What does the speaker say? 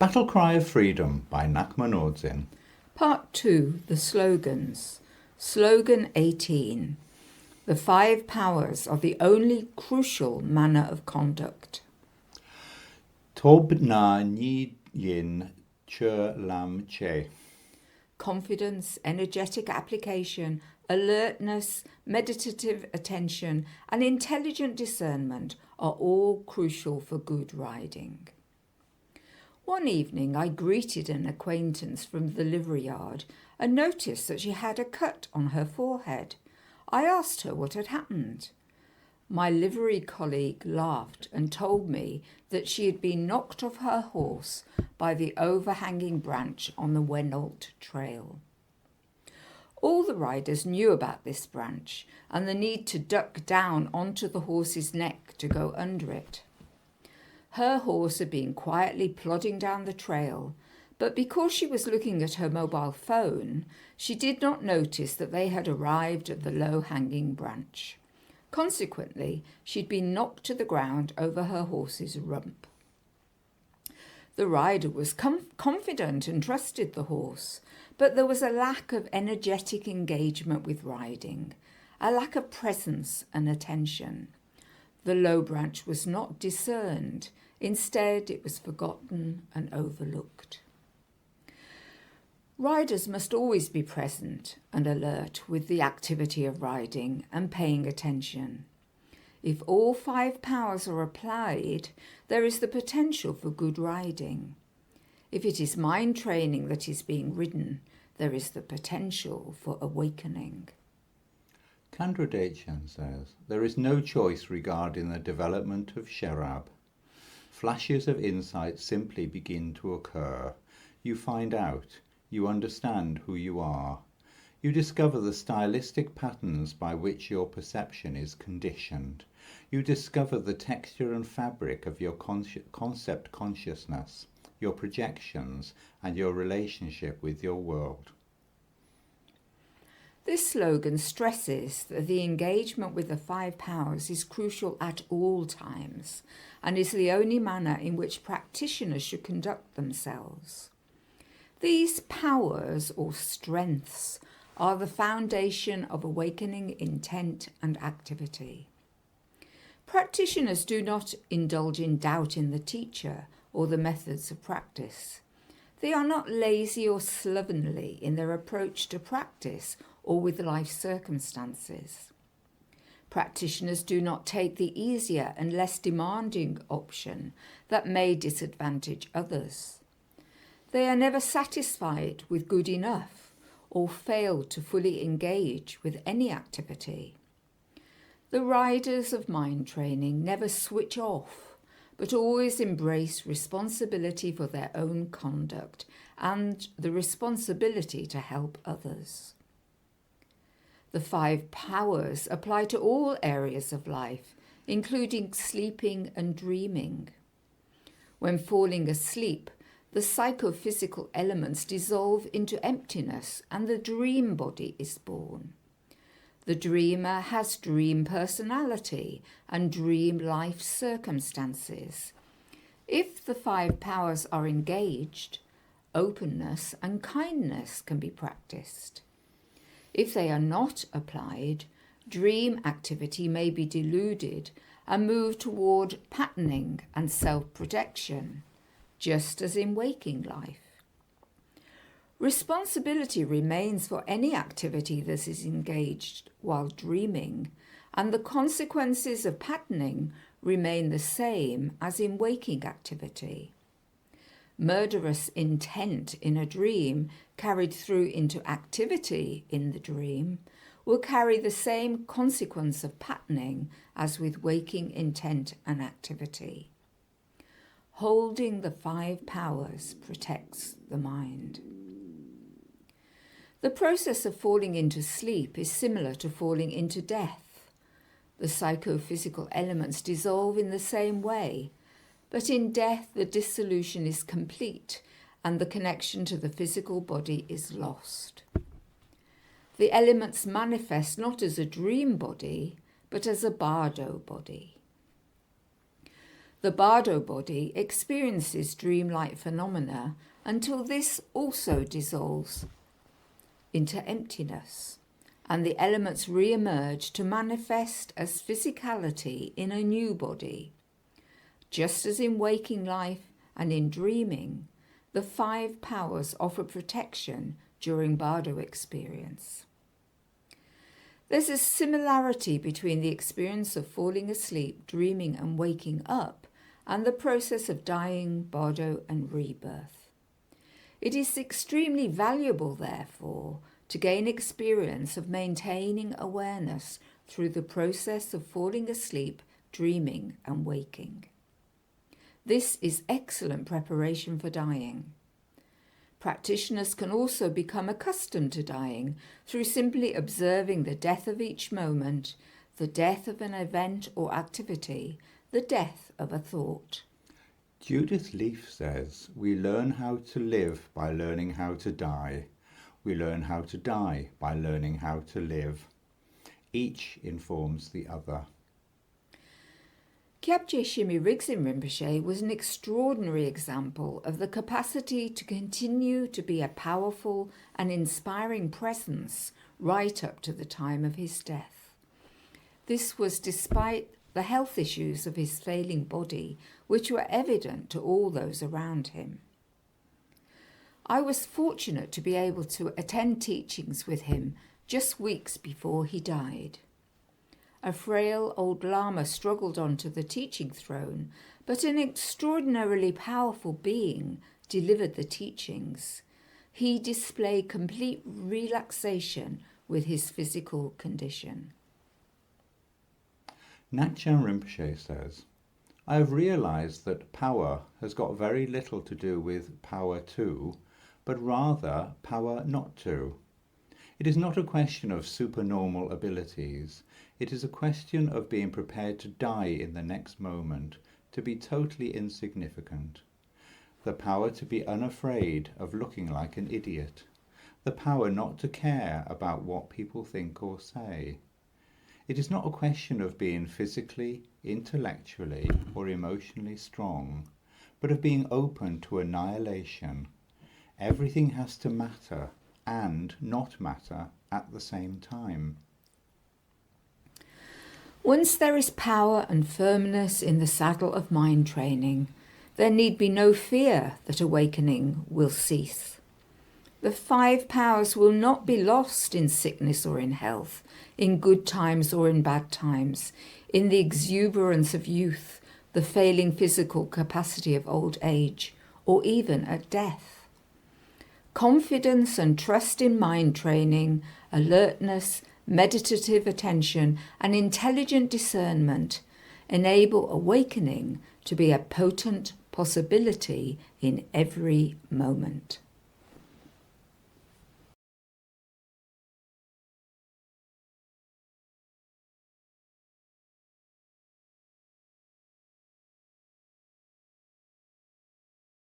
Battlecry of Freedom by Ngakma Nor'dzin. Part 2, The Slogans. Slogan 18. The 5 powers are the only crucial manner of conduct. Tob na ni yin che lam che. Confidence, energetic application, alertness, meditative attention, and intelligent discernment are all crucial for good riding. One evening I greeted an acquaintance from the livery yard and noticed that she had a cut on her forehead. I asked her what had happened. My livery colleague laughed and told me that she had been knocked off her horse by the overhanging branch on the Wenalt trail. All the riders knew about this branch and the need to duck down onto the horse's neck to go under it. Her horse had been quietly plodding down the trail, but because she was looking at her mobile phone, she did not notice that they had arrived at the low-hanging branch. Consequently, she'd been knocked to the ground over her horse's rump. The rider was confident and trusted the horse, but there was a lack of energetic engagement with riding, a lack of presence and attention. The low branch was not discerned. Instead, it was forgotten and overlooked. Riders must always be present and alert with the activity of riding and paying attention. If all 5 powers are applied, there is the potential for good riding. If it is mind training that is being ridden, there is the potential for awakening. Chandra says, there is no choice regarding the development of Sherab. Flashes of insight simply begin to occur. You find out. You understand who you are. You discover the stylistic patterns by which your perception is conditioned. You discover the texture and fabric of your concept consciousness, your projections, and your relationship with your world. This slogan stresses that the engagement with the 5 powers is crucial at all times and is the only manner in which practitioners should conduct themselves. These powers or strengths are the foundation of awakening intent and activity. Practitioners do not indulge in doubt in the teacher or the methods of practice. They are not lazy or slovenly in their approach to practice or with life circumstances. Practitioners do not take the easier and less demanding option that may disadvantage others. They are never satisfied with good enough or fail to fully engage with any activity. The riders of mind training never switch off, but always embrace responsibility for their own conduct and the responsibility to help others. The 5 powers apply to all areas of life, including sleeping and dreaming. When falling asleep, the psychophysical elements dissolve into emptiness and the dream body is born. The dreamer has dream personality and dream life circumstances. If the 5 powers are engaged, openness and kindness can be practiced. If they are not applied, dream activity may be deluded and move toward patterning and self-projection, just as in waking life. Responsibility remains for any activity that is engaged while dreaming, and the consequences of patterning remain the same as in waking activity. Murderous intent in a dream carried through into activity in the dream will carry the same consequence of patterning as with waking intent and activity. Holding the 5 powers protects the mind. The process of falling into sleep is similar to falling into death. The psychophysical elements dissolve in the same way, but in death the dissolution is complete and the connection to the physical body is lost. The elements manifest not as a dream body, but as a bardo body. The bardo body experiences dreamlike phenomena until this also dissolves into emptiness, and the elements re-emerge to manifest as physicality in a new body. Just as in waking life and in dreaming, the 5 powers offer protection during bardo experience. There's a similarity between the experience of falling asleep, dreaming and waking up, and the process of dying, bardo and rebirth. It is extremely valuable, therefore, to gain experience of maintaining awareness through the process of falling asleep, dreaming and waking. This is excellent preparation for dying. Practitioners can also become accustomed to dying through simply observing the death of each moment, the death of an event or activity, the death of a thought. Judith Leaf says, we learn how to live by learning how to die. We learn how to die by learning how to live. Each informs the other. Kyabje Shimi Rigzin Rinpoche was an extraordinary example of the capacity to continue to be a powerful and inspiring presence right up to the time of his death. This was despite the health issues of his failing body, which were evident to all those around him. I was fortunate to be able to attend teachings with him just weeks before he died. A frail old Lama struggled onto the teaching throne, but an extraordinarily powerful being delivered the teachings. He displayed complete relaxation with his physical condition. Ngakma Rinpoche says, I have realized that power has got very little to do with power to, but rather power not to. It is not a question of supernormal abilities. It is a question of being prepared to die in the next moment, to be totally insignificant. The power to be unafraid of looking like an idiot. The power not to care about what people think or say. It is not a question of being physically, intellectually, or emotionally strong, but of being open to annihilation. Everything has to matter and not matter at the same time. Once there is power and firmness in the saddle of mind training, there need be no fear that awakening will cease. The 5 powers will not be lost in sickness or in health, in good times or in bad times, in the exuberance of youth, the failing physical capacity of old age, or even at death. Confidence and trust in mind training, alertness, meditative attention, and intelligent discernment enable awakening to be a potent possibility in every moment.